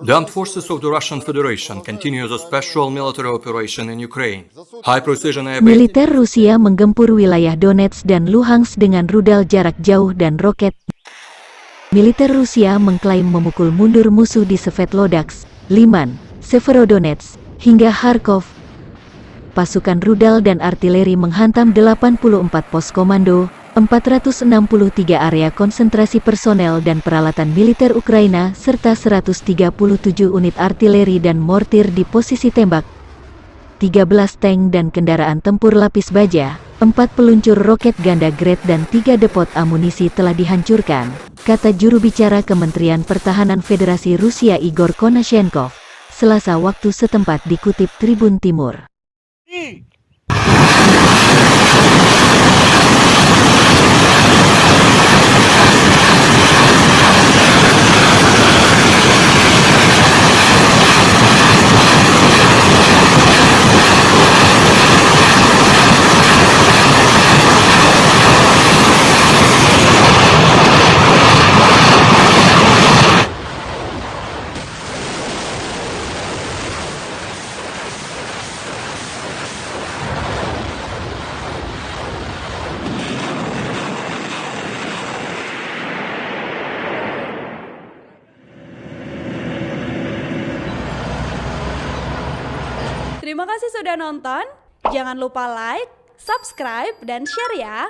The armed forces of the Russian Federation continue the special military operation in Ukraine. High-precision air... Militer Rusia menggempur wilayah Donetsk dan Luhansk dengan rudal jarak jauh dan roket. Militer Rusia mengklaim memukul mundur musuh di Sverdlovsk, Liman, Severodonetsk, hingga Kharkov. Pasukan rudal dan artileri menghantam 84 pos komando, 463 area konsentrasi personel dan peralatan militer Ukraina, serta 137 unit artileri dan mortir di posisi tembak, 13 tank dan kendaraan tempur lapis baja, 4 peluncur roket ganda grade dan 3 depot amunisi telah dihancurkan, kata juru bicara Kementerian Pertahanan Federasi Rusia Igor Konashenkov, Selasa waktu setempat, dikutip Tribun Timur. Terima kasih sudah nonton. Jangan lupa like, subscribe, dan share ya.